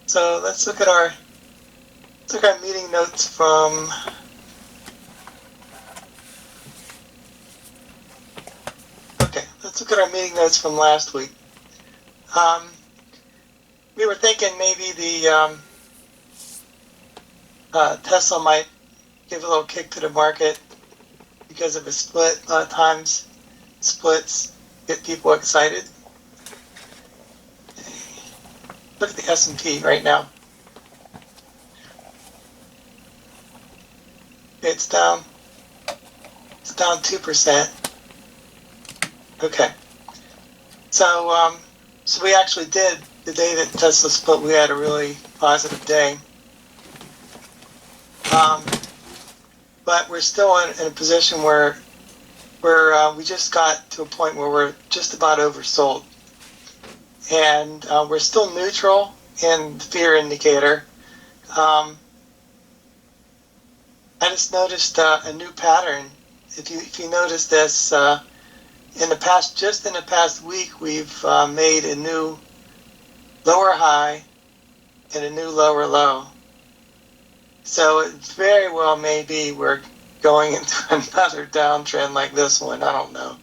So let's look at our meeting notes from last week. We were thinking maybe the Tesla might give a little kick to the market because of a split. A lot of times splits get people excited. Look at the S&P right now. It's down 2%. Okay. So we actually did, the day that Tesla split, we had a really positive day. But we're still in a position where we just got to a point where we're just about oversold. And we're still neutral in the fear indicator. I just noticed a new pattern. If you notice this, in the past week, we've made a new lower high and a new lower low. So it very well may be we're going into another downtrend like this one. I don't know.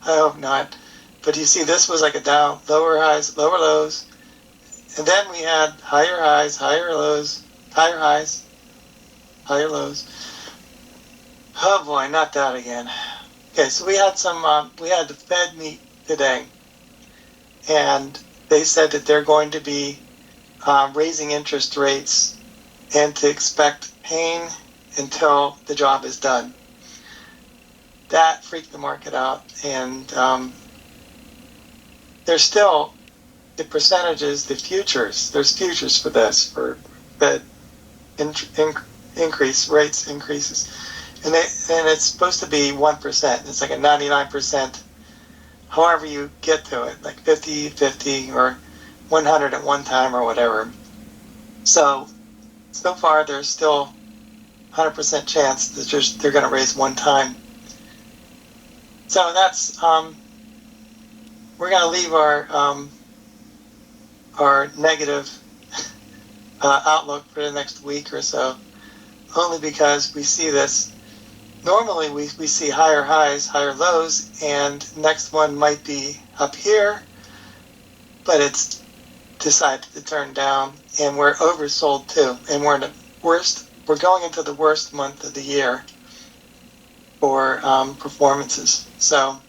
I hope not. But you see, this was like a down, lower highs, lower lows. And then we had higher highs, higher lows, higher highs, higher lows. Oh boy, not that again. Okay, so we had the Fed meet today. And they said that they're going to be raising interest rates and to expect pain until the job is done. That freaked the market out, and there's still the percentages, the futures. There's futures for this, for Fed rates increases, and it's supposed to be 1%. It's like a 99%. However you get to it, like 50-50 or 100 at one time or whatever. So far there's still 100% chance that they're going to raise one time. So that's we're going to leave our negative outlook for the next week or so, only because we see this. Normally we see higher highs, higher lows, and next one might be up here, but it's decided to turn down, and we're oversold too, and we're going into the worst month of the year for performances. So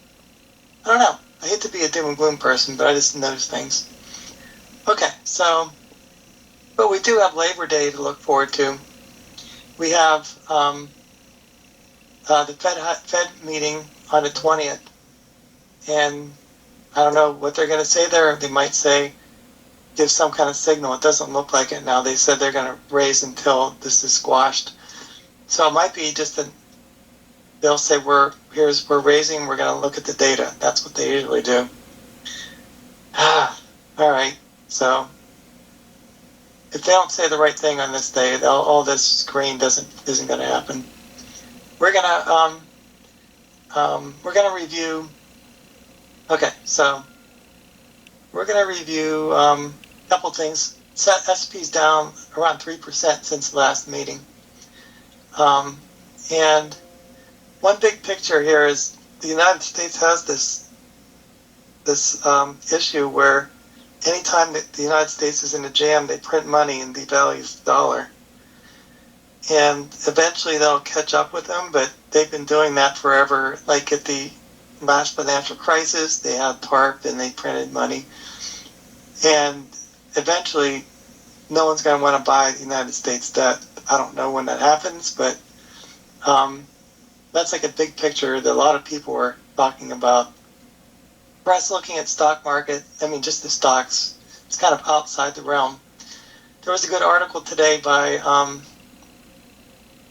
I don't know. I hate to be a doom and gloom person, but I just notice things. Okay, so, but we do have Labor Day to look forward to. We have the Fed meeting on the 20th, and I don't know what they're going to say there. They might give some kind of signal. It doesn't look like it now. They said they're going to raise until this is squashed. So it might be just they'll say we're raising. We're going to look at the data. That's what they usually do. All right. So if they don't say the right thing on this day, all this green isn't going to happen. We're gonna review. Okay, so we're gonna review a couple things. S&P's down around 3% since the last meeting, and one big picture here is the United States has this issue where anytime that the United States is in a jam, they print money and devalue the dollar. And eventually they'll catch up with them, but they've been doing that forever. Like at the last financial crisis, they had TARP and they printed money. And eventually, no one's going to want to buy the United States debt. I don't know when that happens, but that's like a big picture that a lot of people are talking about. For us looking at stock market, just the stocks, it's kind of outside the realm. There was a good article today by...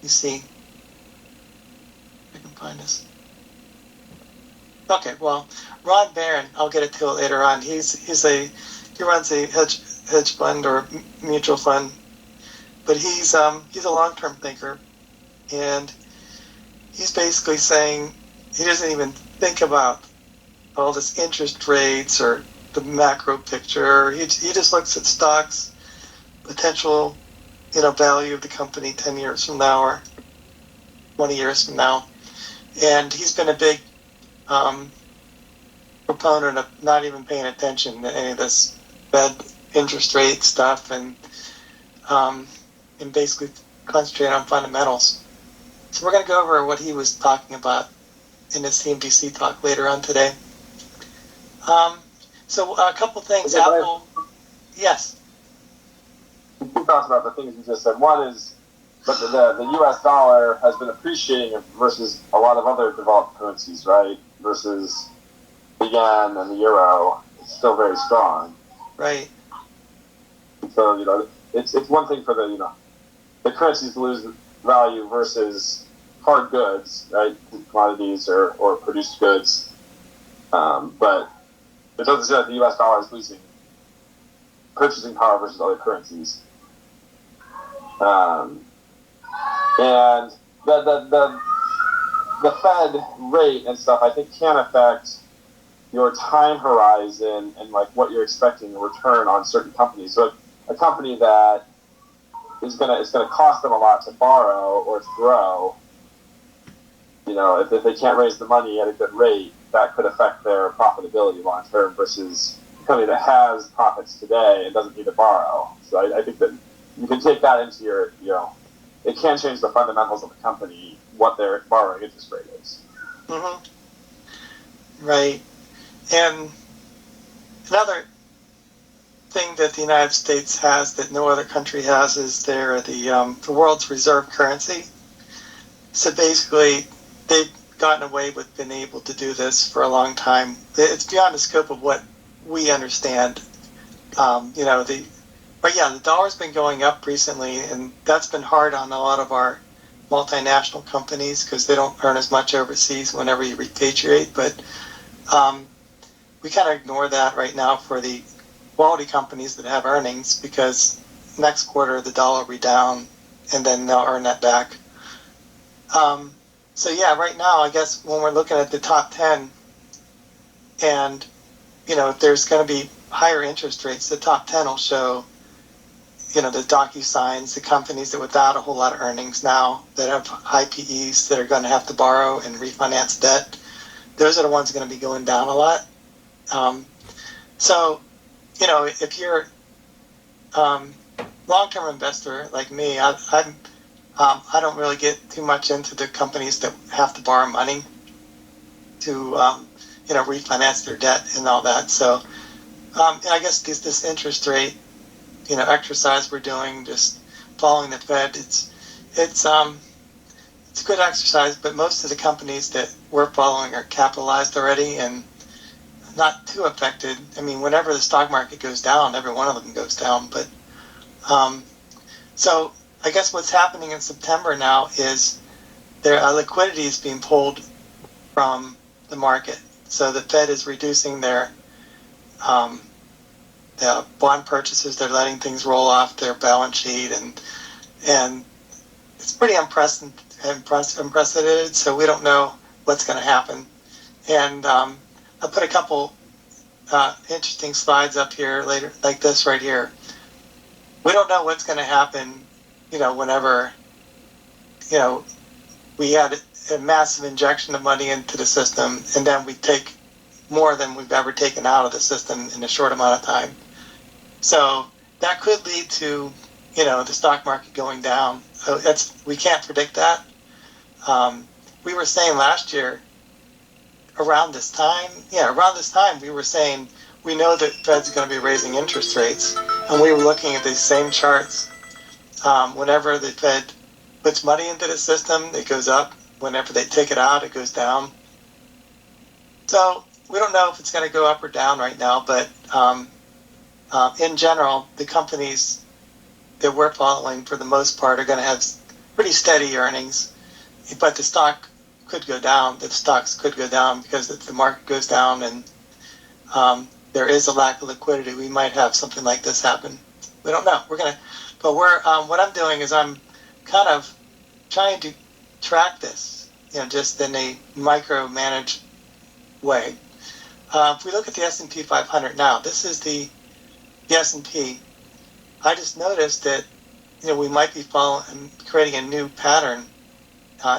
you see, I can find this. Okay, well, Ron Barron, I'll get it to it later on. He runs a hedge fund or mutual fund, but he's a long-term thinker, and he's basically saying he doesn't even think about all this interest rates or the macro picture. He just looks at stocks potential, value of the company 10 years from now or 20 years from now. And he's been a big proponent of not even paying attention to any of this Fed interest rate stuff and basically concentrate on fundamentals. So we're going to go over what he was talking about in his CNBC talk later on today. So a couple things. Apple, yes. Two thoughts about the things you just said. One is that the U.S. dollar has been appreciating versus a lot of other developed currencies, right? Versus the yen and the euro, it's still very strong. Right. So, it's one thing for the currencies to lose value versus hard goods, right? Commodities or produced goods. But it doesn't say that the U.S. dollar is losing purchasing power versus other currencies. And the Fed rate and stuff, I think, can affect your time horizon and like what you're expecting in return on certain companies. So a company that it's gonna cost them a lot to borrow or to grow, if they can't raise the money at a good rate, that could affect their profitability long term versus a company that has profits today and doesn't need to borrow. So I think that you can take that into your, it can change the fundamentals of the company, what their borrowing interest rate is. Mm-hmm. Right. And another thing that the United States has that no other country has is the world's reserve currency. So basically, they've gotten away with being able to do this for a long time. It's beyond the scope of what we understand. The dollar's been going up recently, and that's been hard on a lot of our multinational companies because they don't earn as much overseas whenever you repatriate. But we kind of ignore that right now for the quality companies that have earnings because next quarter the dollar will be down, and then they'll earn that back. Right now, I guess when we're looking at the top 10 and, if there's going to be higher interest rates, the top 10 will show, the DocuSigns, the companies that without a whole lot of earnings now that have high PEs that are going to have to borrow and refinance debt. Those are the ones going to be going down a lot. If you're long-term investor like me, I don't really get too much into the companies that have to borrow money to, refinance their debt and all that. So, I guess this interest rate, exercise we're doing, just following the Fed, it's a good exercise. But most of the companies that we're following are capitalized already and not too affected. I mean, whenever the stock market goes down, every one of them goes down. But so I guess what's happening in September now is their liquidity is being pulled from the market. So the Fed is reducing their bond purchases. They're letting things roll off their balance sheet, and it's pretty unprecedented. So we don't know what's going to happen. And I put a couple interesting slides up here later, like this right here. We don't know what's going to happen. Whenever, we had a massive injection of money into the system, and then we take more than we've ever taken out of the system in a short amount of time. So that could lead to, the stock market going down. So we can't predict that. We were saying last year, around this time, we were saying we know that Fed's going to be raising interest rates, and we were looking at these same charts. Whenever the Fed puts money into the system, it goes up. Whenever they take it out, it goes down. So we don't know if it's going to go up or down right now, but in general, the companies that we're following, for the most part, are going to have pretty steady earnings. But the stock could go down. The stocks could go down because if the market goes down and there is a lack of liquidity, we might have something like this happen. We don't know. What I'm doing is I'm kind of trying to track this, just in a micro-managed way. If we look at the S&P 500 now, this is the S&P. I just noticed that, we might be creating a new pattern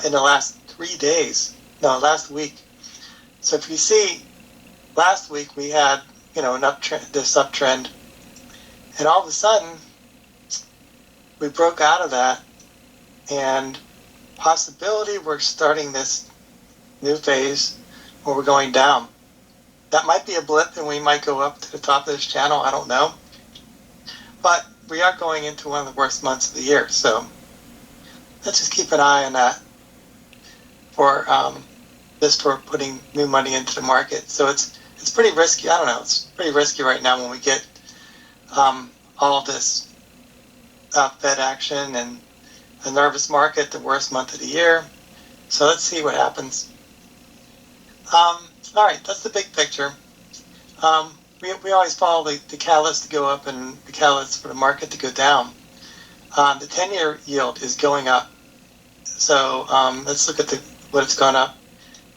in the last 3 days. No, last week. So if you see, last week we had, an uptrend, this uptrend, and all of a sudden we broke out of that, and possibility we're starting this new phase where we're going down. That might be a blip, and we might go up to the top of this channel. I don't know. But we are going into one of the worst months of the year, so let's just keep an eye on that for putting new money into the market. So it's pretty risky. I don't know. It's pretty risky right now when we get all this Fed action and a nervous market, the worst month of the year. So let's see what happens. All right, that's the big picture. We always follow the catalyst to go up and the catalyst for the market to go down. The 10-year yield is going up. So let's look at what it's gone up.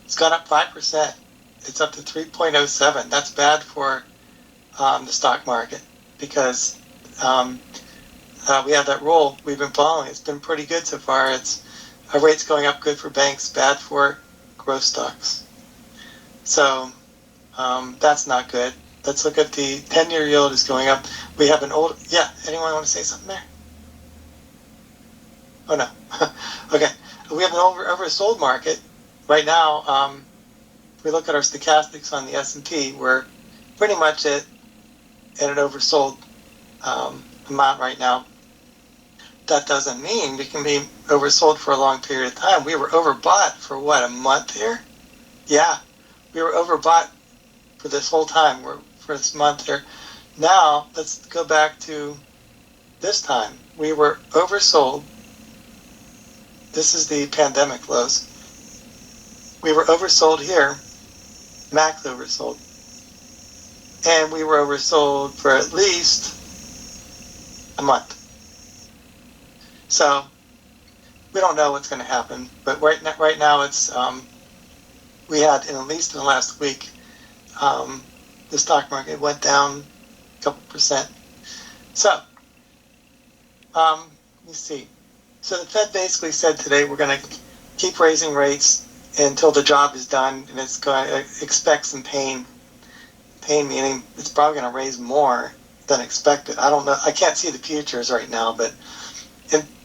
It's gone up 5%. It's up to 3.07. That's bad for the stock market because we have that rule we've been following. It's been pretty good so far. Our rate's going up, good for banks, bad for growth stocks. So that's not good. Let's look at the 10-year yield is going up. We have anyone want to say something there? Oh, no. Okay. We have an oversold market. Right now, if we look at our stochastics on the S&P, we're pretty much at an oversold amount right now. That doesn't mean we can be oversold for a long period of time. We were overbought for a month here? Yeah, we were overbought for this whole time, for this month here. Now, let's go back to this time. We were oversold. This is the pandemic lows. We were oversold here, max oversold. And we were oversold for at least a month. So we don't know what's going to happen, but right now it's we had at least in the last week the stock market went down a couple percent. So let me see. So the Fed basically said today we're going to keep raising rates until the job is done, and it's going to expect some pain. Pain meaning it's probably going to raise more than expected. I don't know. I can't see the futures right now, but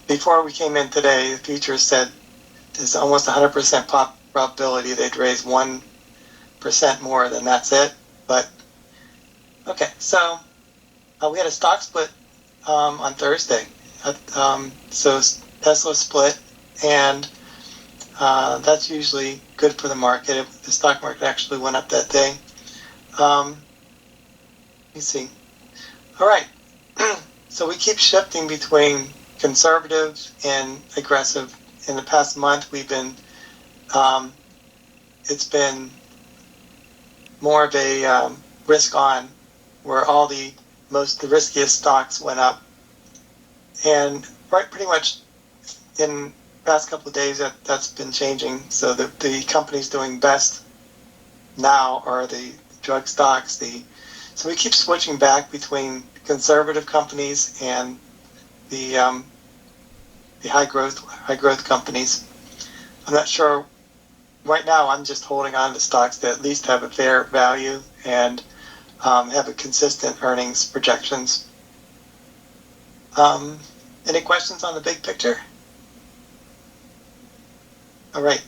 before we came in today, the futures said there's almost 100% probability they'd raise 1% more, then that's it. But, okay, so we had a stock split on Thursday. So Tesla split, and that's usually good for the market. The stock market actually went up that day. Let me see. All right, so we keep shifting between conservative and aggressive. In the past month, we've been, it's been more of a risk on, where all the riskiest stocks went up. And pretty much in the past couple of days, that's been changing. So the companies doing best now are the drug stocks. So we keep switching back between conservative companies and the high growth companies. I'm not sure. Right now, I'm just holding on to stocks that at least have a fair value and have a consistent earnings projections. Any questions on the big picture? All right,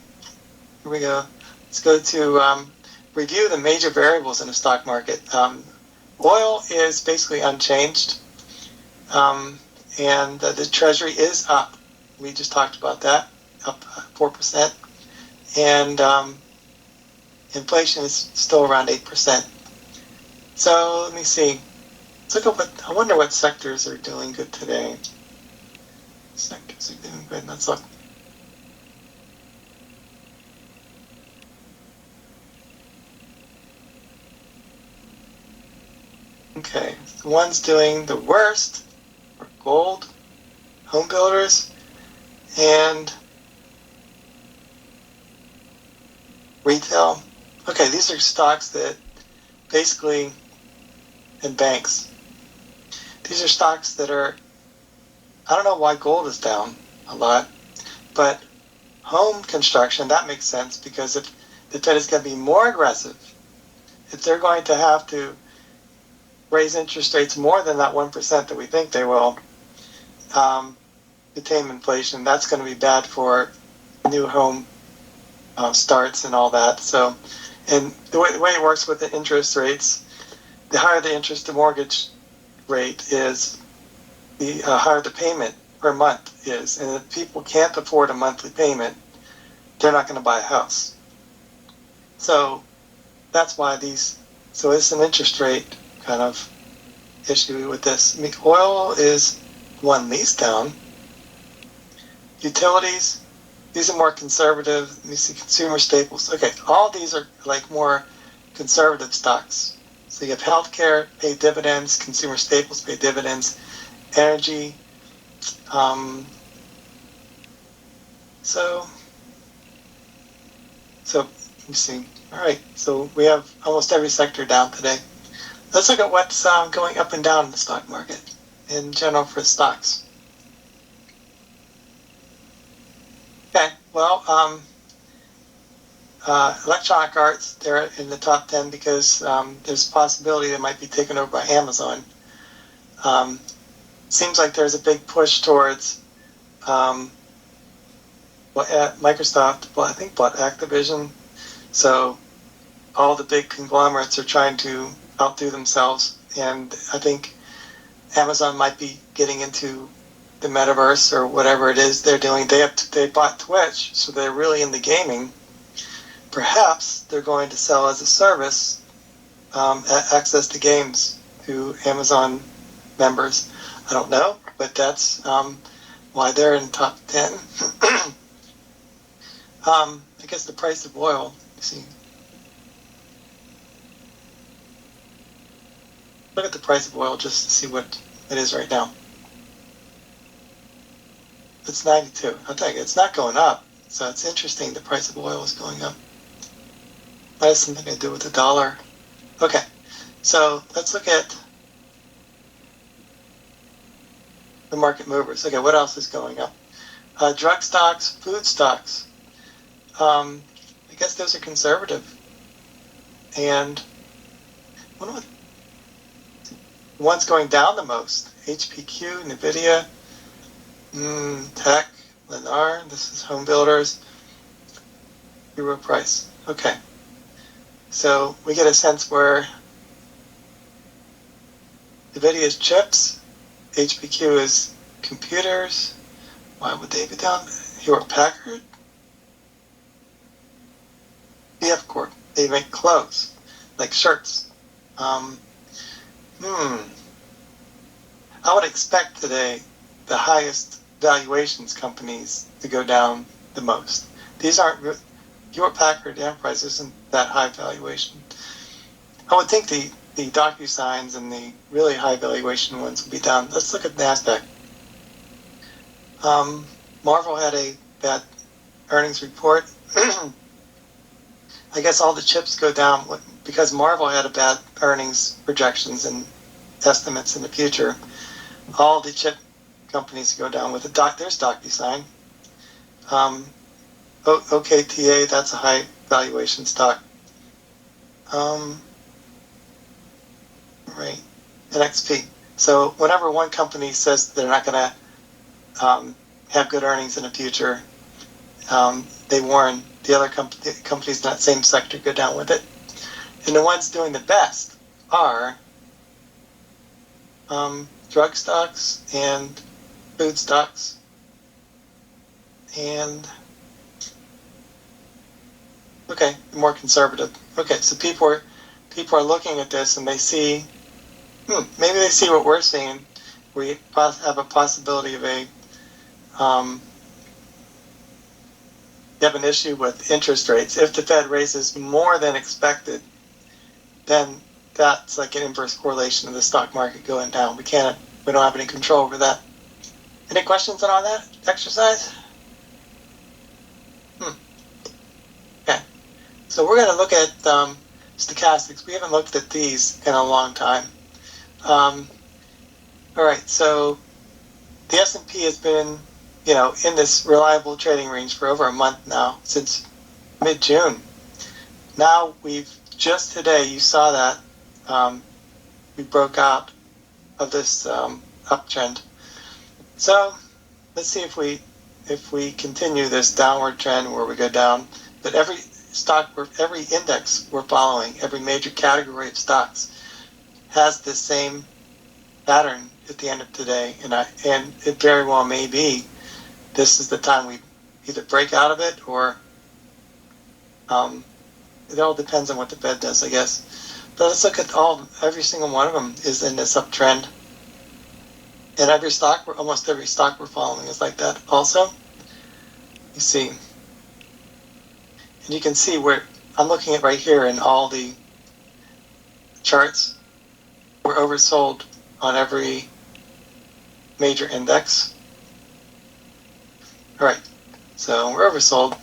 here we go. Let's go to review the major variables in the stock market. Oil is basically unchanged, and the Treasury is up. We just talked about that, up 4%, and inflation is still around 8%. So let me see. Let's look at I wonder what sectors are doing good today. Sectors are doing good. Let's look. Okay, the ones doing the worst are gold, home builders, and retail. Okay, these are stocks that basically, and banks. these are stocks that are, I don't know why gold is down a lot, but home construction, that makes sense, because if the Fed is going to be more aggressive, if they're going to have to raise interest rates more than that 1% that we think they will, to tame inflation, that's going to be bad for new home starts and all that. So, and the way it works with the interest rates, the higher the interest to mortgage rate is, the higher the payment per month is. And if people can't afford a monthly payment, they're not going to buy a house. So that's why so it's an interest rate kind of issue with this. I mean, oil is one least down. Utilities, these are more conservative. Let me see, consumer staples. Okay, all these are like more conservative stocks. So you have healthcare, pay dividends, consumer staples, pay dividends, energy. So let me see. All right, so we have almost every sector down today. Let's look at what's going up and down in the stock market in general for stocks. Okay, well, electronic arts, they're in the top 10 because there's a possibility they might be taken over by Amazon. Seems like there's a big push towards Microsoft, I think, bought Activision. So all the big conglomerates are trying to outdo themselves. And I think Amazon might be getting into the metaverse or whatever it is they're doing. They bought Twitch, so they're really in the gaming. Perhaps they're going to sell as a service access to games to Amazon members. I don't know, but that's why they're in top 10. I guess the price of oil, you see. Look at the price of oil just to see what it is right now. It's 92. I'll tell you, it's not going up. So it's interesting the price of oil is going up. That has something to do with the dollar. Okay, so let's look at the market movers. Okay, what else is going up? Drug stocks, food stocks. I guess those are conservative. And what are the ones going down the most? HPQ, NVIDIA, Tech, Lennar, this is home builders, Euro price. Okay. So we get a sense where NVIDIA is chips, HPQ is computers. Why would they be down? Hewlett Packard? BF Corp. They make clothes, like shirts. I would expect today the highest valuations companies to go down the most. These aren't, Hewlett Packard Enterprise isn't that high valuation. I would think the DocuSigns and the really high valuation ones would be down. Let's look at NASDAQ. Marvel had a bad earnings report. I guess all the chips go down because Marvel had a bad earnings projections and estimates in the future. All the chip companies go down with there's DocuSign. OKTA, that's a high valuation stock. Right, NXP. So whenever one company says they're not going to have good earnings in the future, they warn the other companies in that same sector go down with it. And the ones doing the best are drug stocks and food stocks. And okay, more conservative. Okay, so people are looking at this and they see, maybe they see what we're seeing. We have a possibility of you have an issue with interest rates. If the Fed raises more than expected, then that's like an inverse correlation of the stock market going down. We don't have any control over that. Any questions on all that exercise? Okay. So we're going to look at stochastics. We haven't looked at these in a long time. All right, so the S&P has been, in this reliable trading range for over a month now, since mid-June. Now just today, you saw that we broke out of this uptrend. So let's see if we continue this downward trend where we go down. But every index we're following, every major category of stocks has the same pattern at the end of today, and it very well may be this is the time we either break out of it or it all depends on what the Fed does, I guess. But let's look at every single one of them is in this uptrend, and almost every stock we're following is like that also. You see, and you can see where I'm looking at right here in all the charts. We're oversold on every major index. All right, so we're oversold,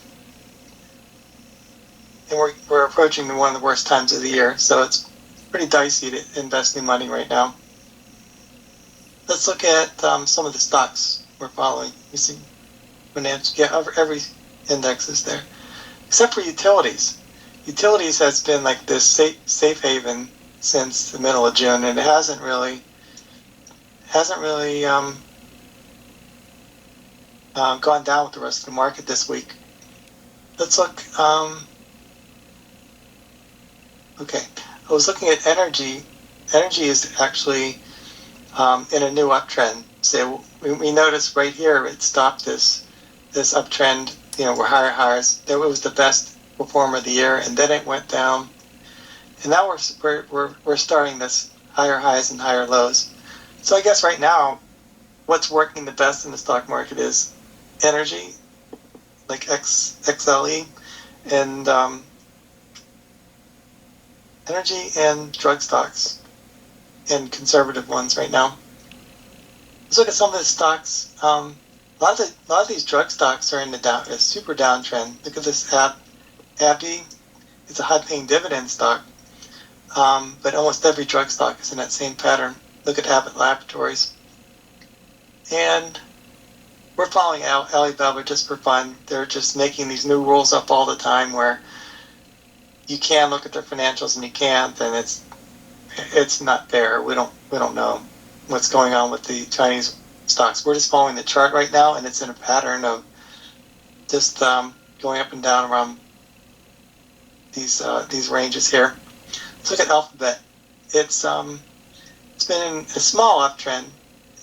and we're approaching one of the worst times of the year, so it's pretty dicey to invest new money right now. Let's look at some of the stocks we're following. You see, every index is there, except for utilities. Utilities has been like this safe haven since the middle of June, and it hasn't really gone down with the rest of the market this week. Let's look. Okay, I was looking at energy. Energy is actually in a new uptrend. So we noticed right here it stopped this uptrend. We're higher highs. It was the best performer of the year, and then it went down. And now we're starting this higher highs and higher lows. So I guess right now, what's working the best in the stock market is energy, like XLE, and energy and drug stocks, and conservative ones right now. Let's look at some of the stocks. A lot of these drug stocks are in a super downtrend. Look at this AbbVie. It's a high-paying dividend stock, but almost every drug stock is in that same pattern. Look at Abbott Laboratories, and we're following Alibaba just for fun. They're just making these new rules up all the time where you can look at their financials and you can't, and it's not fair. We don't know what's going on with the Chinese stocks. We're just following the chart right now, and it's in a pattern of just going up and down around these ranges here. Let's look at Alphabet. It's been in a small uptrend,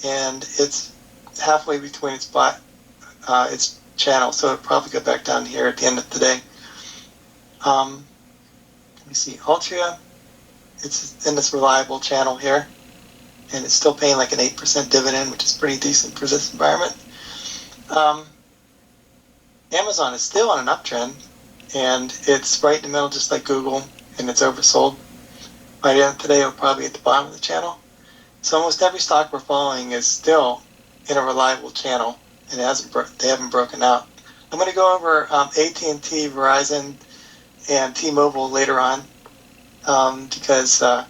and it's halfway between its channel, so it'll probably go back down here at the end of the day. Let me see, Altria. It's in this reliable channel here, and it's still paying like an 8% dividend, which is pretty decent for this environment. Amazon is still on an uptrend, and it's right in the middle, just like Google, and it's oversold. By the end of today, it'll probably be at the bottom of the channel. So almost every stock we're following is still in a reliable channel, and they haven't broken out. I'm going to go over AT&T, Verizon, and T-Mobile later on, because AT&T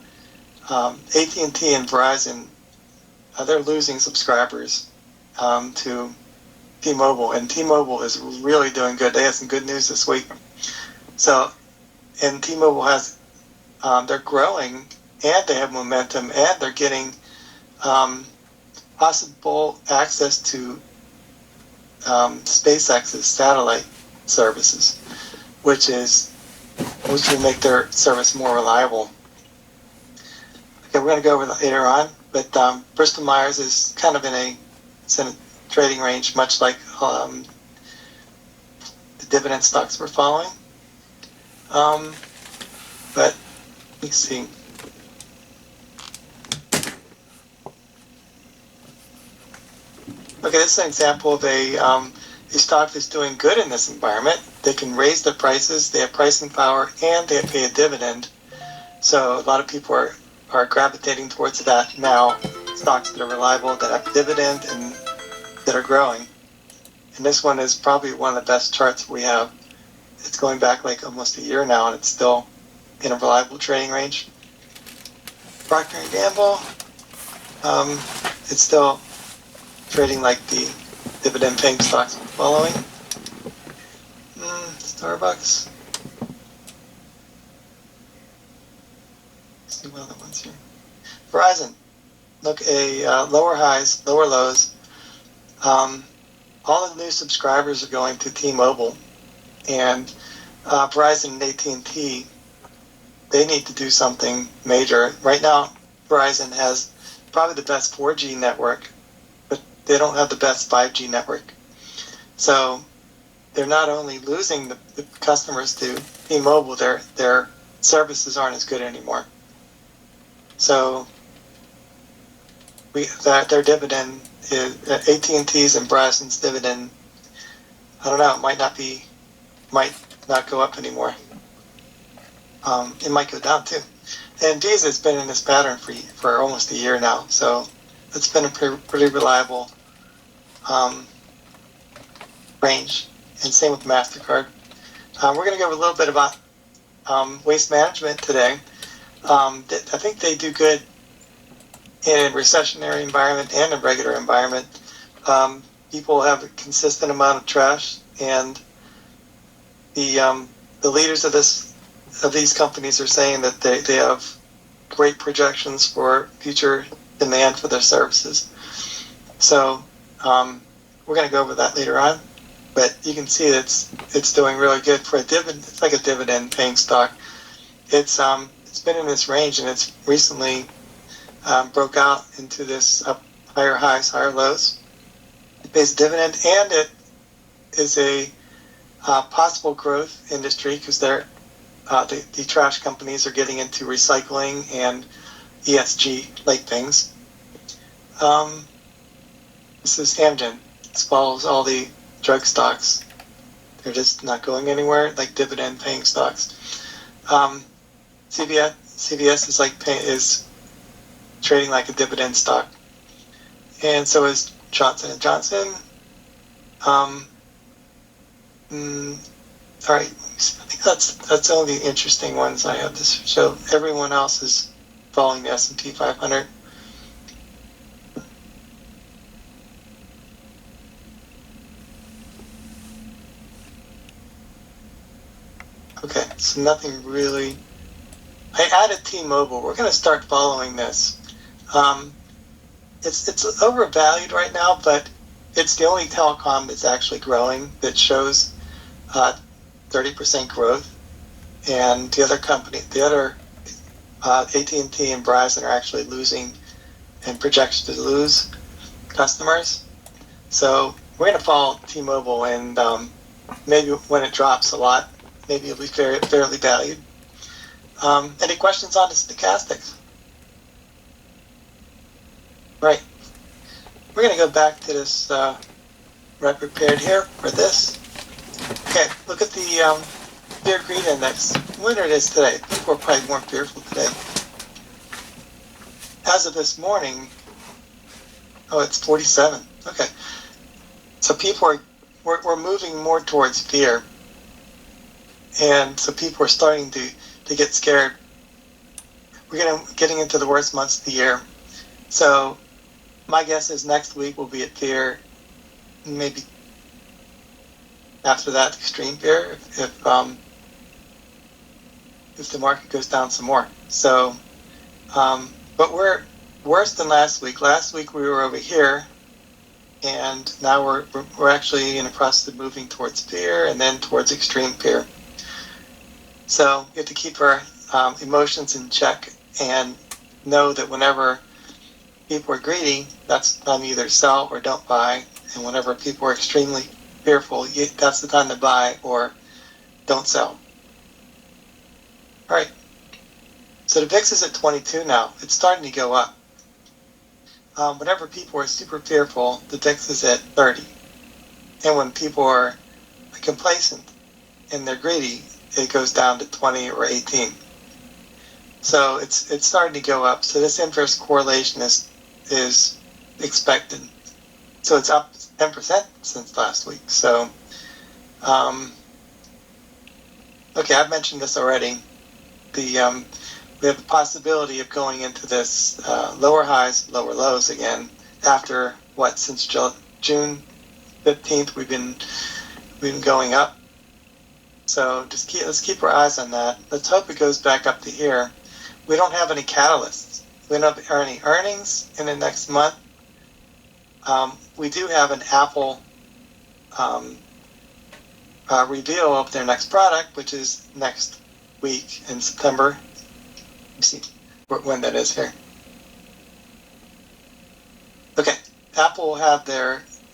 and Verizon, they're losing subscribers to T-Mobile, and T-Mobile is really doing good. They had some good news this week. So, and T-Mobile they're growing, and they have momentum, and they're getting possible access to SpaceX's satellite services, which will make their service more reliable. Okay, we're going to go over that later on, but Bristol Myers is kind of in a trading range, much like the dividend stocks we're following. But let's see. Okay, this is an example of a stock that's doing good in this environment. They can raise their prices, they have pricing power, and they pay a dividend. So a lot of people are gravitating towards that now. Stocks that are reliable, that have a dividend, and that are growing. And this one is probably one of the best charts we have. It's going back like almost a year now, and it's still in a reliable trading range. Procter & Gamble it's still trading like the dividend-paying stocks following. Starbucks. Let's see what other ones here. Verizon. Look, lower highs, lower lows. All the new subscribers are going to T-Mobile, and Verizon and AT&T, they need to do something major. Right now, Verizon has probably the best 4G network, but they don't have the best 5G network. So they're not only losing the customers to T-Mobile, their services aren't as good anymore. So their dividend is AT&T's and Verizon's dividend. I don't know. It might not go up anymore. It might go down too. And Visa's been in this pattern for almost a year now, so it's been a pretty reliable range. And same with MasterCard. We're going to go over a little bit about waste management today. I think they do good in a recessionary environment and a regular environment. People have a consistent amount of trash, and the leaders of these companies are saying that they have great projections for future demand for their services. So we're going to go over that later on. But you can see that it's doing really good for a dividend. It's like a dividend-paying stock. It's been in this range, and it's recently broke out into this higher highs, higher lows. It pays a dividend, and it is a possible growth industry because the trash companies are getting into recycling and ESG-like things. This is Amgen. This follows all the drug stocks. They're just not going anywhere, like dividend-paying stocks. CVS is trading like a dividend stock, and so is Johnson & Johnson. All right, I think that's all the interesting ones I have to show. Everyone else is following the S&P 500. Okay, so nothing really. I added T-Mobile. We're going to start following this. It's overvalued right now, but it's the only telecom that's actually growing that shows 30% growth, and the other AT&T and Verizon are actually losing and projected to lose customers. So we're going to follow T-Mobile, and maybe when it drops a lot, maybe it'll be fairly valued. Any questions on the stochastics? Right. We're going to go back to this right prepared here for this. Okay, look at the fear greed index. I wonder it is today. People are probably more fearful today. As of this morning, it's 47. Okay. So people we're moving more towards fear. And so people are starting to get scared. We're getting into the worst months of the year. So my guess is next week will be at fear, maybe after that extreme fear if the market goes down some more. So, but we're worse than last week. Last week we were over here, and now we're actually in the process of moving towards fear and then towards extreme fear. So we have to keep our emotions in check and know that whenever people are greedy, that's the time to either sell or don't buy. And whenever people are extremely fearful, that's the time to buy or don't sell. All right. So the VIX is at 22 now. It's starting to go up. Whenever people are super fearful, the VIX is at 30. And when people are complacent and they're greedy, it goes down to 20 or 18. So it's starting to go up. So this inverse correlation is expected. So it's up 10% since last week. So, okay, I've mentioned this already. We have the possibility of going into this lower highs, lower lows again after since June 15th, we've been going up. So let's keep our eyes on that. Let's hope it goes back up to here. We don't have any catalysts. We don't have any earnings in the next month. We do have an Apple reveal of their next product, which is next week in September. Let me see when that is here. Okay, Apple will have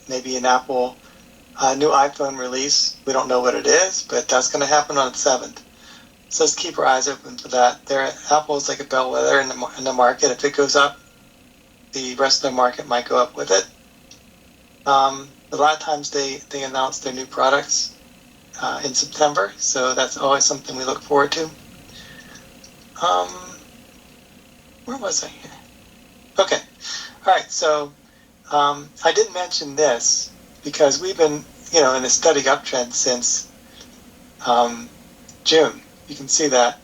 maybe an Apple new iPhone release. We don't know what it is, but that's going to happen on the 7th. So let's keep our eyes open for that. Apple is like a bellwether in the market. If it goes up, the rest of the market might go up with it. A lot of times they announce their new products in September, so that's always something we look forward to. Where was I here? Okay. All right, so I didn't mention this because we've been, in a steady uptrend since June. You can see that,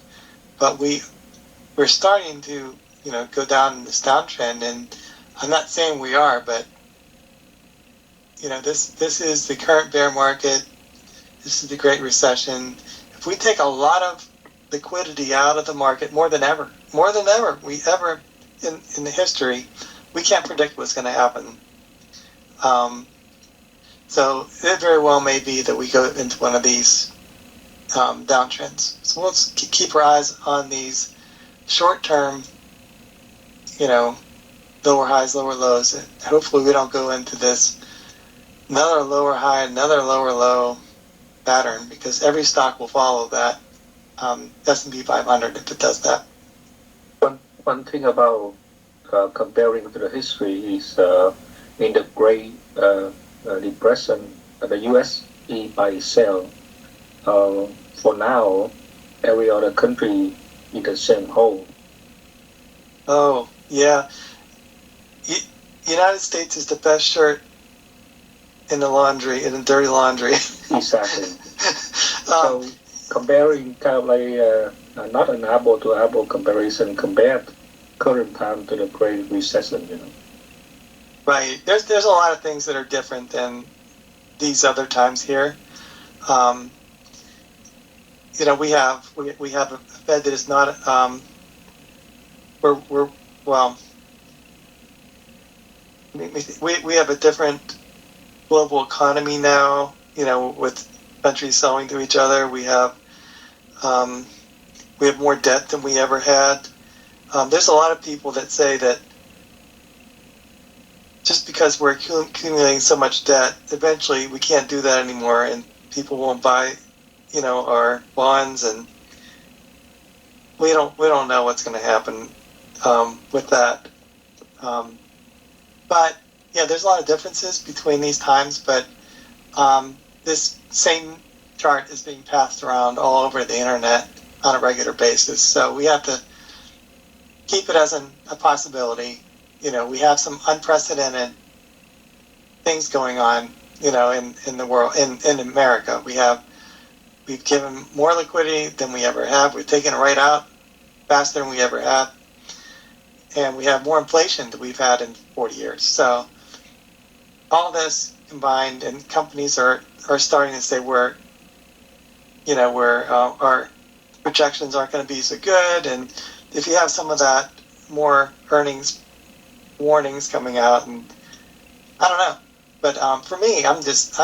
but we're starting to, go down in this downtrend, and I'm not saying we are, but this is the current bear market. This is the Great Recession. If we take a lot of liquidity out of the market, more than ever in the history, we can't predict what's going to happen. So it very well may be that we go into one of these downtrends. So we'll keep our eyes on these short-term, lower highs, lower lows. And hopefully we don't go into this another lower high, another lower low pattern, because every stock will follow that S&P 500 if it does that. One thing about comparing to the history is in the Great Depression, the U.S. buy itself. For now, every other country in the same hole. Oh, yeah. United States is the best shirt in the dirty laundry. Exactly. So comparing kind of like not an apple to apple comparison, compared current time to the Great Recession, Right. There's a lot of things that are different than these other times here. We have a Fed that is not we have a different global economy now, with countries selling to each other. We have more debt than we ever had. There's a lot of people that say that just because we're accumulating so much debt, eventually we can't do that anymore, and people won't buy, our bonds, and we don't know what's going to happen with that. But yeah, there's a lot of differences between these times, but this same chart is being passed around all over the internet on a regular basis. So we have to keep it as a possibility. We have some unprecedented things going on, in the world, in America. We've given more liquidity than we ever have. We've taken it right out faster than we ever have. And we have more inflation than we've had in 40 years. So all this combined, and companies are starting to say our projections aren't going to be so good. And if you have some of that, more earnings warnings coming out, and I don't know. But for me, I'm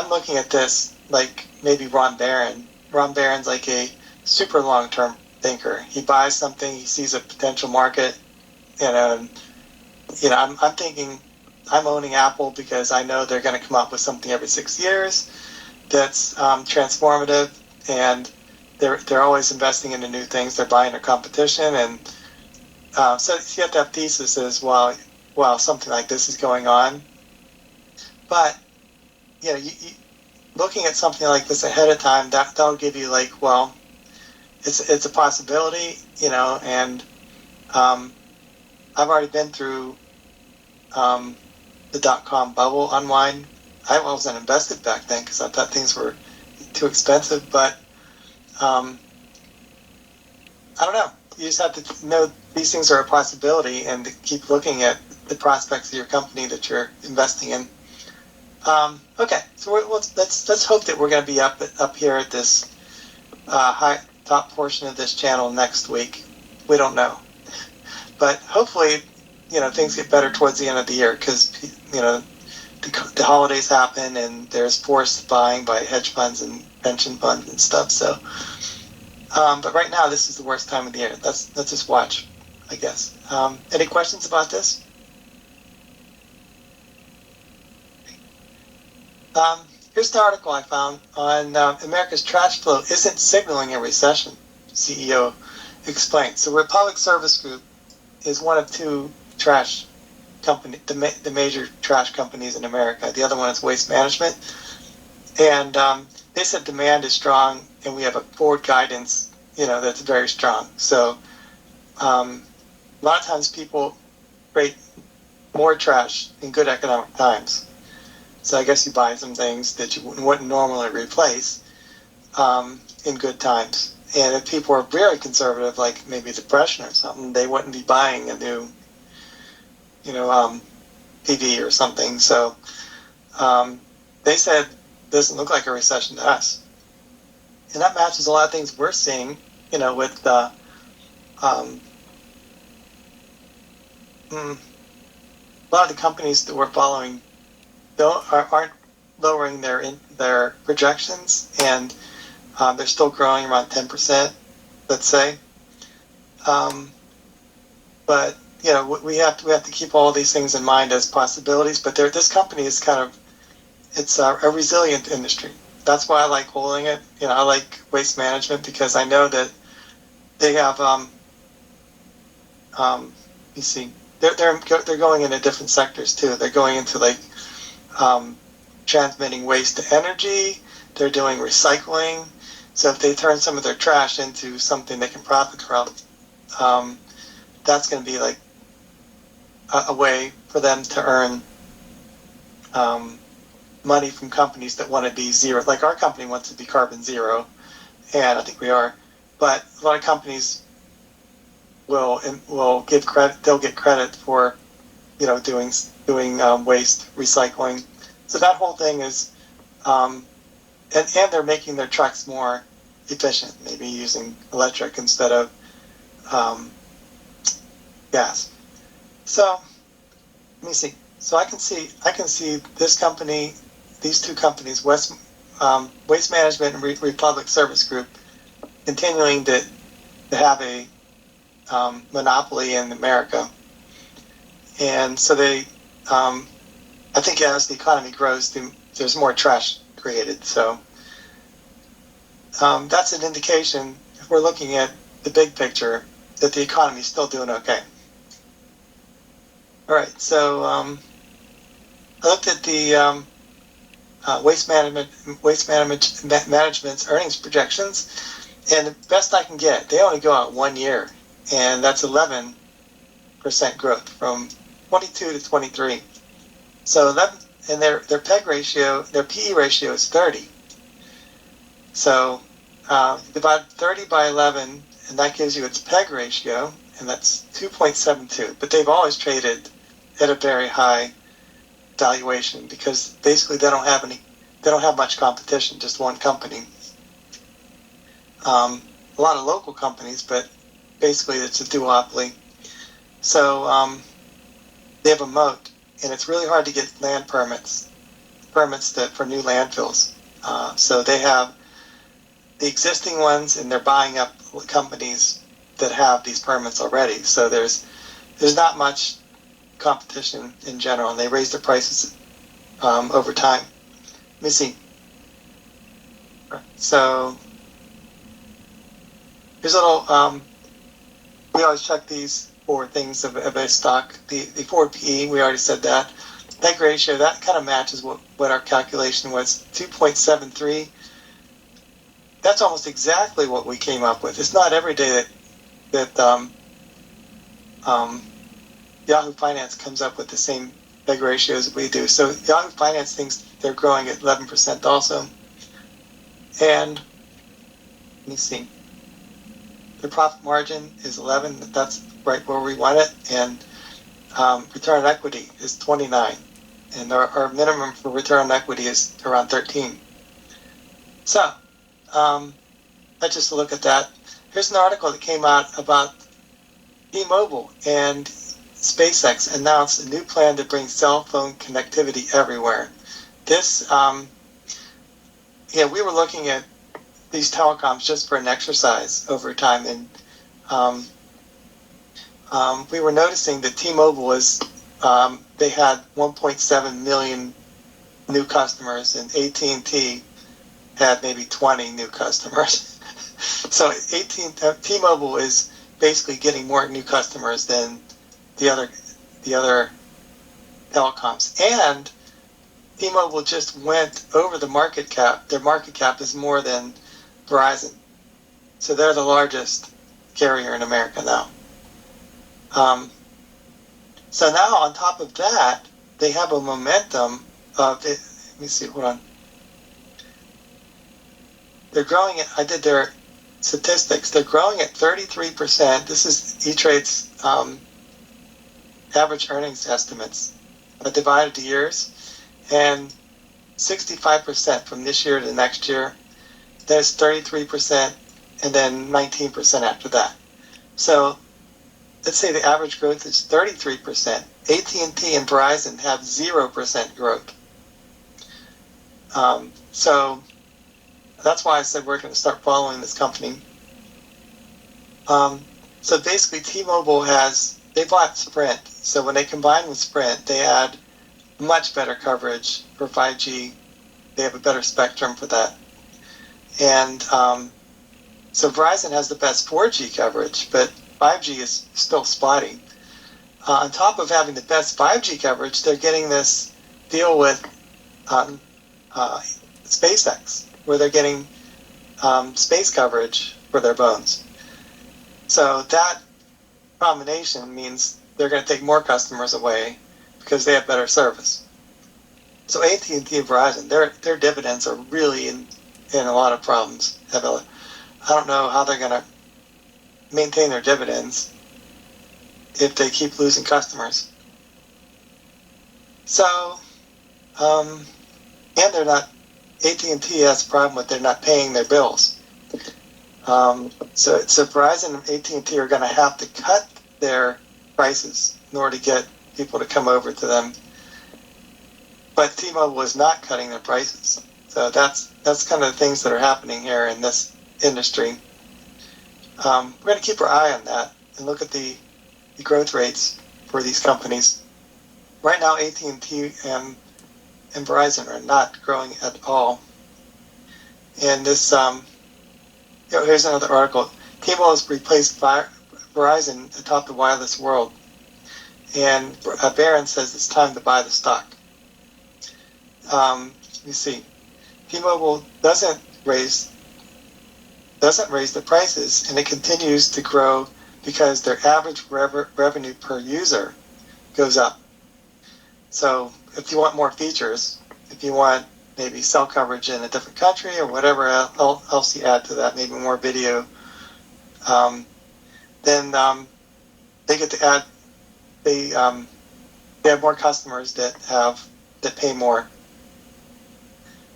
looking at this like maybe Ron Barron. Ron Barron's like a super long-term thinker. He buys something, he sees a potential market, I'm thinking I'm owning Apple because I know they're going to come up with something every 6 years that's transformative, and they're always investing into new things. They're buying their competition, and so you have to have theses while something like this is going on. But you looking at something like this ahead of time, that'll give you it's a possibility, and I've already been through the dot-com bubble unwind. I wasn't invested back then because I thought things were too expensive, but I don't know. You just have to know these things are a possibility and to keep looking at the prospects of your company that you're investing in. Okay, so let's hope that we're going to be up here at this high top portion of this channel next week. We don't know, but hopefully, things get better towards the end of the year because the holidays happen and there's forced buying by hedge funds and pension funds and stuff. So, but right now this is the worst time of the year. Let's just watch, I guess. Any questions about this? Here's the article I found on America's trash flow isn't signaling a recession, CEO explained. So Republic Service Group is one of two trash company, the major trash companies in America. The other one is Waste Management. And they said demand is strong and we have a forward guidance, that's very strong. So a lot of times people create more trash in good economic times. So I guess you buy some things that you wouldn't normally replace in good times. And if people are very conservative, like maybe depression or something, they wouldn't be buying a new, TV or something. So they said doesn't look like a recession to us. And that matches a lot of things we're seeing, with a lot of the companies that we're following aren't lowering their projections, and they're still growing around 10%, let's say. But we have to keep all these things in mind as possibilities. But this company is it's a resilient industry. That's why I like holding it. I like Waste Management because I know that they have. You see, they're going into different sectors too. They're going into transmitting waste to energy. They're doing recycling. So if they turn some of their trash into something they can profit from, that's going to be a way for them to earn money from companies that want to be zero. Like our company wants to be carbon zero, and I think we are. But a lot of companies will give credit. They'll get credit for doing waste recycling. So that whole thing is, and they're making their trucks more efficient, maybe using electric instead of gas. So let me see. So I can see this company, these two companies, Waste Management and Republic Service Group, continuing to have a monopoly in America, and so they. I think as the economy grows, there's more trash created. So that's an indication, if we're looking at the big picture, that the economy is still doing okay. All right, so I looked at the Waste Management's earnings projections, and the best I can get, they only go out 1 year, and that's 11% growth from 22 to 23. So 11, and their PEG ratio, their PE ratio is 30. So divide 30 by 11, and that gives you its PEG ratio, and that's 2.72. But they've always traded at a very high valuation because basically they don't have much competition, just one company. A lot of local companies, but basically it's a duopoly. So they have a moat, and it's really hard to get land permits for new landfills. So they have the existing ones, and they're buying up companies that have these permits already. So there's not much competition in general, and they raise their prices over time. Let me see. So here's a little. We always check these for things of a stock. The forward PE, we already said that. PEG ratio, that kind of matches what our calculation was, 2.73. That's almost exactly what we came up with. It's not every day that Yahoo Finance comes up with the same PEG ratios that we do. So Yahoo Finance thinks they're growing at 11% also. And let me see. The profit margin is 11. That's right where we want it. And return on equity is 29, and our minimum for return on equity is around 13. So let's just look at that. Here's an article that came out about T-Mobile and SpaceX announced a new plan to bring cell phone connectivity everywhere. This, we were looking at these telecoms just for an exercise over time, and we were noticing that T-Mobile was, they had 1.7 million new customers, and AT&T had maybe 20 new customers. So T-Mobile is basically getting more new customers than the other telecoms. And T-Mobile just went over the market cap. Their market cap is more than Verizon. So they're the largest carrier in America now. So now on top of that, they have a momentum of it. Let me see, hold on. They're growing it. I did their statistics. They're growing at 33%. This is E-Trade's average earnings estimates divided to years, and 65% from this year to next year. There's 33%, and then 19% after that. So let's say the average growth is 33%. AT&T and Verizon have 0% growth. So that's why I said we're going to start following this company. So basically, T-Mobile they bought Sprint. So when they combine with Sprint, they add much better coverage for 5G. They have a better spectrum for that. And so Verizon has the best 4G coverage, but 5G is still spotty. On top of having the best 5G coverage, they're getting this deal with SpaceX, where they're getting space coverage for their phones. So that combination means they're going to take more customers away because they have better service. So AT&T and Verizon, their dividends are really in a lot of problems. I don't know how they're going to maintain their dividends if they keep losing customers. So, and they're not, AT&T has a problem with they're not paying their bills. So Verizon and AT&T are going to have to cut their prices in order to get people to come over to them. But T-Mobile is not cutting their prices. So that's kind of the things that are happening here in this industry. We're going to keep our eye on that and look at the growth rates for these companies. Right now, AT&T and Verizon are not growing at all. And this, here's another article. T-Mobile has replaced Verizon atop the wireless world. And Barron says it's time to buy the stock. You see, T-Mobile doesn't raise the prices, and it continues to grow because their average revenue per user goes up. So if you want more features, if you want maybe cell coverage in a different country or whatever else you add to that, maybe more video, then they get to add. They have more customers that pay more.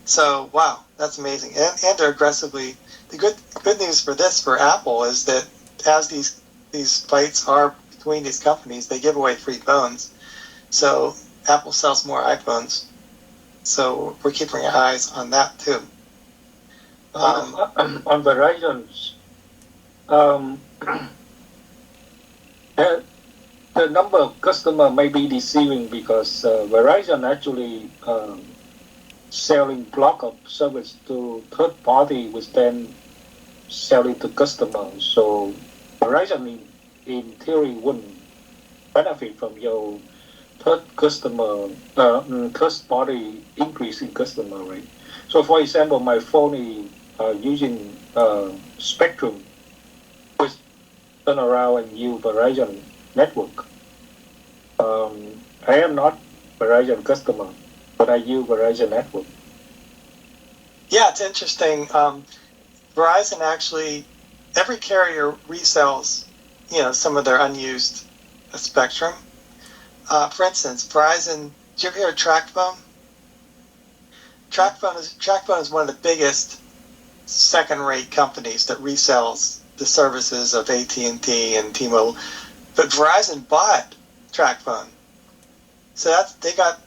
So wow, that's amazing, and they're aggressively. The good news for Apple is that as these fights are between these companies, they give away free phones. So Apple sells more iPhones. So we're keeping our eyes on that too. On Verizon's, the number of customers may be deceiving because Verizon actually selling block of service to third party, which then sell it to customers. So Verizon, in theory, wouldn't benefit from your third party increase in customer rate. So, for example, my phone is using Spectrum, which turn around and use Verizon network. I am not Verizon customer, but I use Verizon network. Yeah, it's interesting. Verizon actually, every carrier resells, some of their unused spectrum. For instance, Verizon. Did you ever hear of TracFone? TracFone is one of the biggest second-rate companies that resells the services of AT&T and T-Mobile. But Verizon bought TracFone, so they got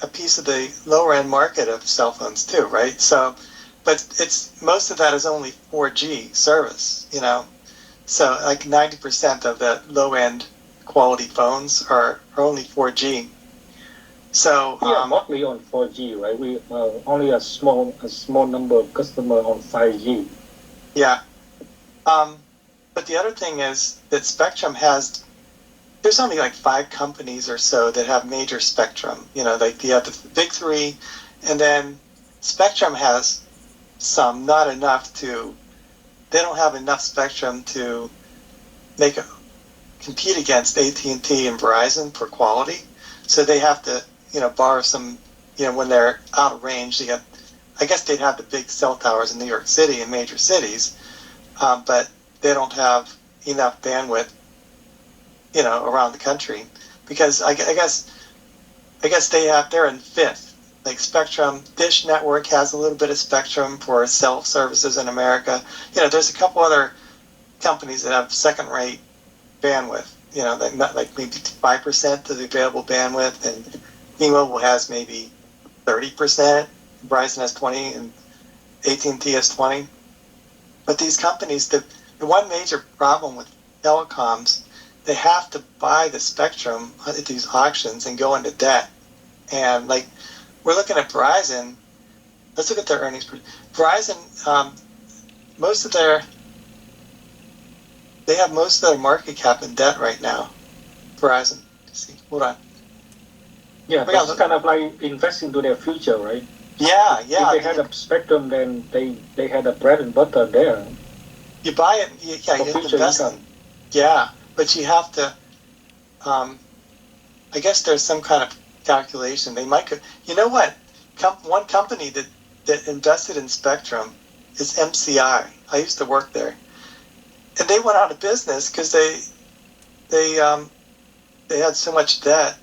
a piece of the lower-end market of cell phones too, right? So, but most of that is only 4G service, So like 90% of the low-end quality phones are only 4G. So we are mostly on 4G, right? We only a small number of customers on 5G. Yeah. But the other thing is that Spectrum there's only like 5 companies or so that have major spectrum. Like you have the big 3, and then Spectrum has some, not enough they don't have enough spectrum to compete against AT&T and Verizon for quality. So they have to, borrow some, when they're out of range, I guess they'd have the big cell towers in New York City and major cities, but they don't have enough bandwidth, around the country, because I guess they're in 5th. Like Spectrum, Dish Network has a little bit of spectrum for cell services in America. There's a couple other companies that have second-rate bandwidth. Like maybe 5% of the available bandwidth, and T-Mobile has maybe 30%. Verizon has 20%, and AT&T has 20%. But these companies, the one major problem with telecoms, they have to buy the spectrum at these auctions and go into debt. And like we're looking at Verizon. Let's look at their earnings. Verizon, they have most of their market cap in debt right now. Verizon. See, hold on. Yeah, that's kind of like investing to their future, right? Yeah. If they had a spectrum, then they had a bread and butter there. You buy it, you have to invest in. Yeah, but you have to. I guess there's some kind of calculation. They might. You know what? One company that invested in spectrum is MCI. I used to work there, and they went out of business because they had so much debt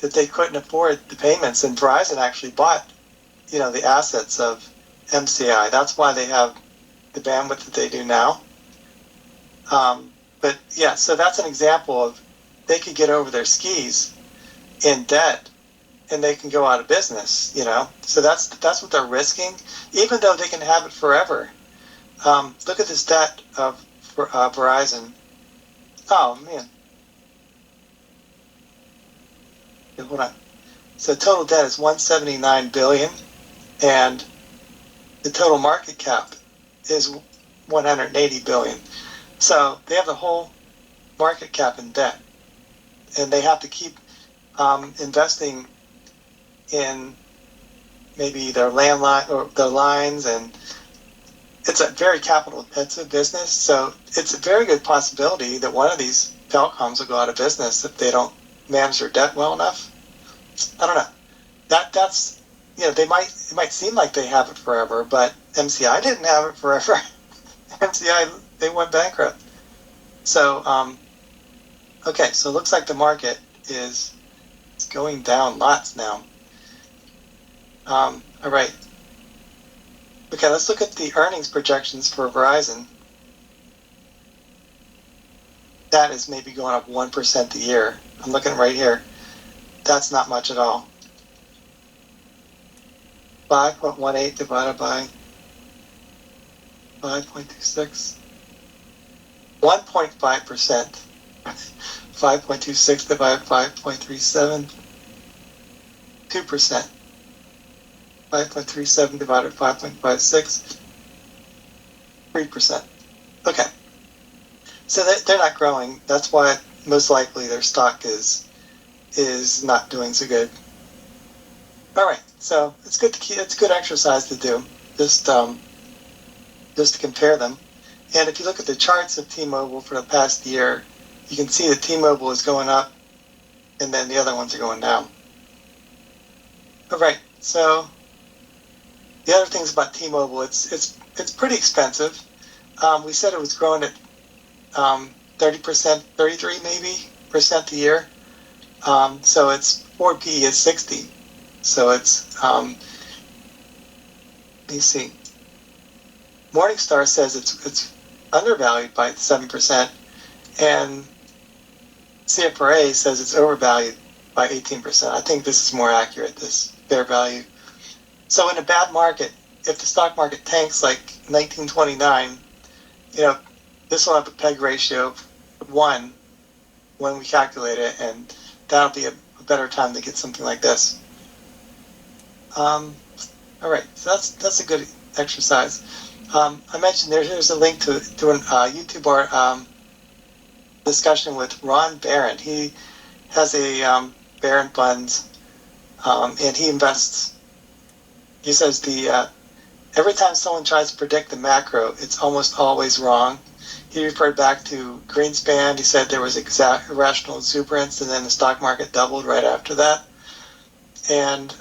that they couldn't afford the payments. And Verizon actually bought, the assets of MCI. That's why they have the bandwidth that they do now. But yeah, so that's an example of they could get over their skis in debt, and they can go out of business. So that's what they're risking, even though they can have it forever. Look at this debt of Verizon. Oh man. Okay, hold on. So total debt is $179 billion, and the total market cap is $180 billion. So they have the whole market cap in debt, and they have to keep investing in maybe their landline or their lines, and it's a very capital-intensive business. So it's a very good possibility that one of these telecoms will go out of business if they don't manage their debt well enough. I don't know. That's it might seem like they have it forever, but MCI didn't have it forever. MCI, they went bankrupt. So okay, so it looks like the market is going down lots now. All right. Okay, let's look at the earnings projections for Verizon. That is maybe going up 1% a year. I'm looking right here. That's not much at all. 5.18 divided by 5.26. 1.5%. 5.26 divided by 5.37. 2%. 5.37 divided by 5.56. 3%. Okay. So they're not growing. That's why most likely their stock is not doing so good. All right. So it's good exercise to do. Just to compare them. And if you look at the charts of T-Mobile for the past year, you can see that T-Mobile is going up, and then the other ones are going down. All right. So the other things about T-Mobile, it's pretty expensive. We said it was growing at 30%, 33 maybe % a year. So its forward PE is 60. So it's, let me see. Morningstar says it's undervalued by 7%, and CFRA says it's overvalued by 18%. I think this is more accurate, this fair value. So in a bad market, if the stock market tanks like 1929, this will have a PEG ratio of 1 when we calculate it, and that'll be a better time to get something like this. All right, so that's a good exercise. I mentioned here's a link to an YouTube discussion with Ron Barron. He has a Barron fund, and he invests. He says every time someone tries to predict the macro, it's almost always wrong. He referred back to Greenspan. He said there was irrational exuberance, and then the stock market doubled right after that. And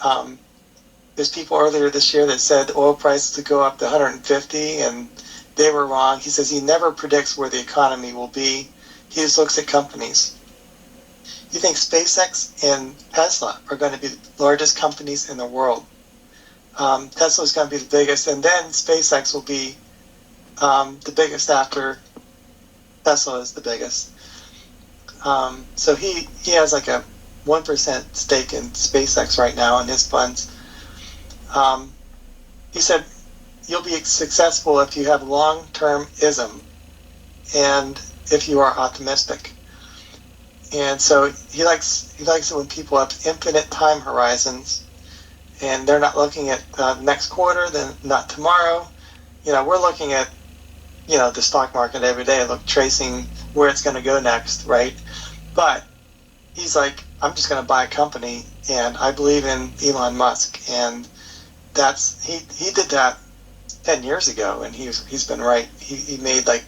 there's people earlier this year that said oil prices would go up to 150, and they were wrong. He says he never predicts where the economy will be. He just looks at companies. He thinks SpaceX and Tesla are going to be the largest companies in the world. Tesla is going to be the biggest, and then SpaceX will be the biggest after Tesla is the biggest. So he has like a 1% stake in SpaceX right now in his funds. He said you'll be successful if you have long-termism and if you are optimistic. And so he likes it when people have infinite time horizons, and they're not looking at next quarter, then not tomorrow. We're looking at the stock market every day, tracing where it's going to go next, right? But he's like, I'm just going to buy a company, and I believe in Elon Musk, and he did that 10 years ago, and he's been right. He made like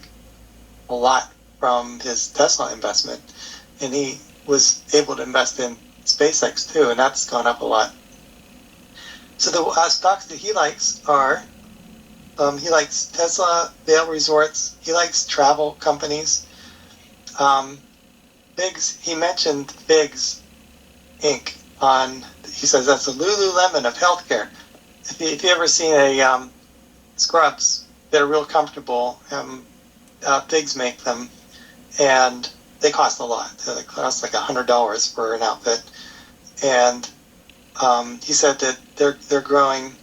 a lot from his Tesla investment, and he was able to invest in SpaceX too, and that's gone up a lot. So the stocks that he likes are, he likes Tesla, Vail Resorts, he likes travel companies. Biggs, he mentioned Biggs Inc. He says that's a Lululemon of healthcare. If you ever seen a scrubs, they're real comfortable. Biggs make them, and they cost a lot. They cost like $100 for an outfit. And he said that they're growing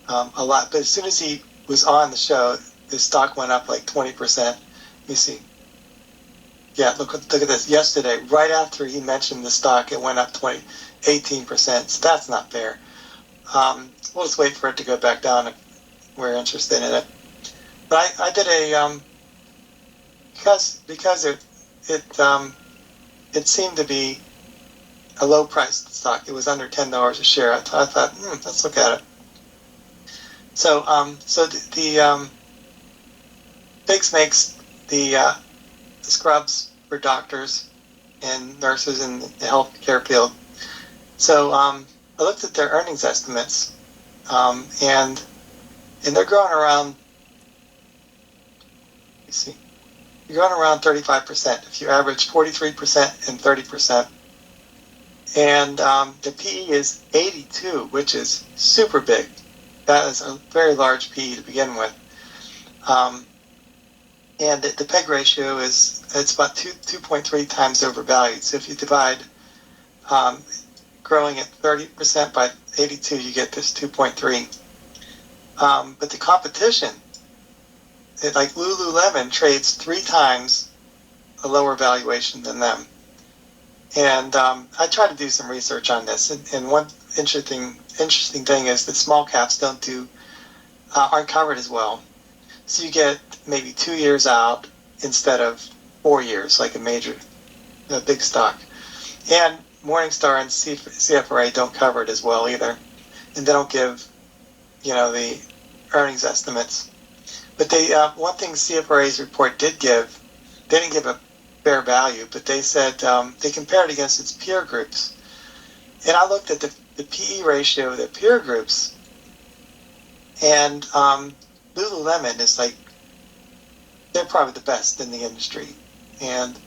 a lot. But as soon as he was on the show, the stock went up like 20%. Let me see. Yeah, look at this. Yesterday, right after he mentioned the stock, it went up 18%. So that's not fair. We'll just wait for it to go back down if we're interested in it. But I did a because it seemed to be a low priced stock. It was under $10 a share. I thought, let's look at it. So the Biggs makes the scrubs for doctors and nurses in the healthcare field. So I looked at their earnings estimates, and they're growing around. You see, you're growing around 35%. If you average 43% and 30%, and the PE is 82, which is super big. That is a very large PE to begin with. And the PEG ratio it's about 2.3 times overvalued. So if you divide growing at 30% by 82, you get this 2.3. But the competition, like Lululemon, trades 3 times a lower valuation than them. And I tried to do some research on this, and one interesting thing is that small caps aren't covered as well. So you get maybe 2 years out instead of 4 years, like a big stock. And Morningstar and CFRA don't cover it as well either, and they don't give, the earnings estimates. But one thing CFRA's report did give, they didn't give a fair value, but they said they compared against its peer groups. And I looked at the PE ratio of the peer groups, and Lululemon is they're probably the best in the industry. And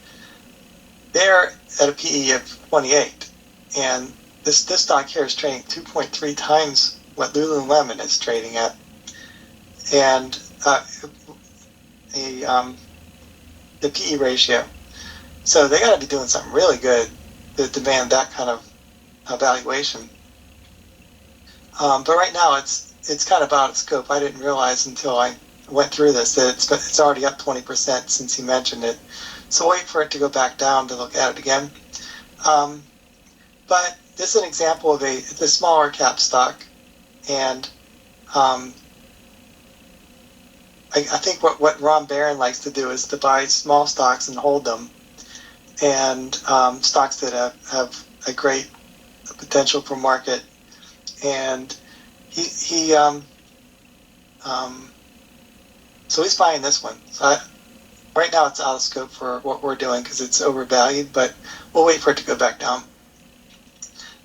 they're at a PE of 28, and this stock here is trading 2.3 times what Lululemon is trading at, and the PE ratio. So they got to be doing something really good to demand that kind of valuation. But right now it's kind of out of scope. I didn't realize until I went through this that it's already up 20% since he mentioned it. So wait for it to go back down to look at it again. But this is an example of a smaller cap stock, and I think what Ron Barron likes to do is to buy small stocks and hold them, and stocks that have a great potential for market. And so he's buying this one. So right now it's out of scope for what we're doing because it's overvalued, but we'll wait for it to go back down.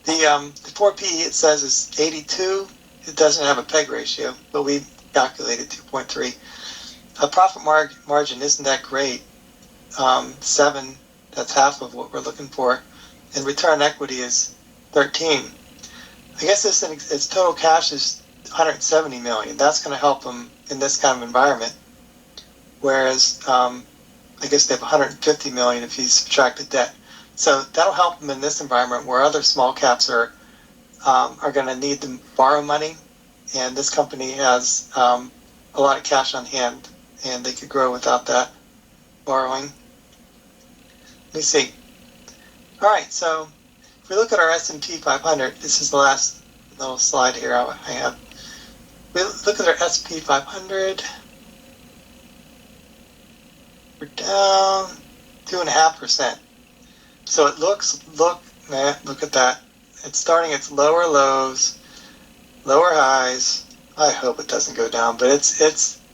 The 4PE it says is 82. It doesn't have a PEG ratio, but we calculated 2.3. A profit margin isn't that great. 7, that's half of what we're looking for. And return on equity is 13. I guess its total cash is 170 million. That's going to help them in this kind of environment. Whereas I guess they have 150 million if you subtract the debt. So that'll help them in this environment where other small caps are going to need to borrow money, and this company has a lot of cash on hand, and they could grow without that borrowing. Let me see. All right, so if we look at our S&P 500, this is the last little slide here I have. We look at our S&P 500. We're down 2.5%. So it look at that. It's starting its lower lows, lower highs. I hope it doesn't go down, but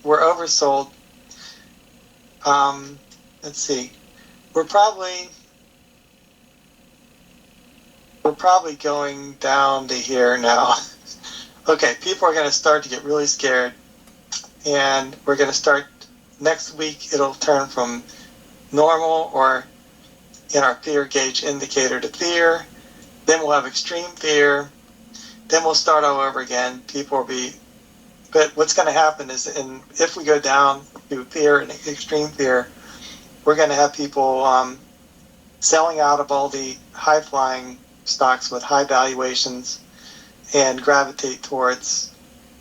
we're oversold. Let's see. We're probably going down to here now. Okay, people are going to start to get really scared, and we're going to start next week. It'll turn from normal or in our fear gauge indicator to fear. Then we'll have extreme fear. Then we'll start all over again. People will be, but what's going to happen is, if we go down to fear and extreme fear, we're going to have people selling out of all the high-flying stocks with high valuations and gravitate towards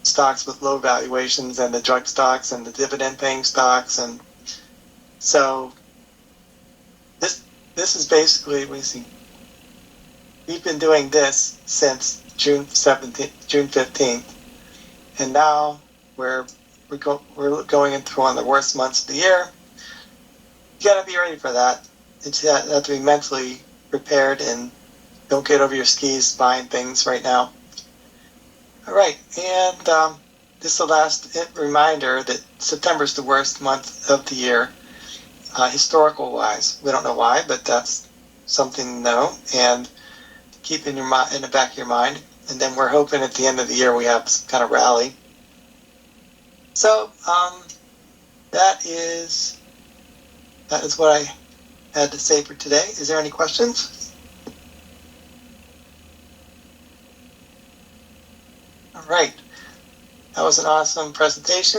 stocks with low valuations and the drug stocks and the dividend-paying stocks. And so this is basically, we've been doing this since June 15th, and now we're going into one of the worst months of the year. You got to be ready for that. You have to be mentally prepared and don't get over your skis buying things right now. All right, and this is the last reminder that September is the worst month of the year, historical-wise. We don't know why, but that's something to know and keep in the back of your mind. And then we're hoping at the end of the year we have some kind of rally. So that is what I had to say for today. Is there any questions? All right. That was an awesome presentation.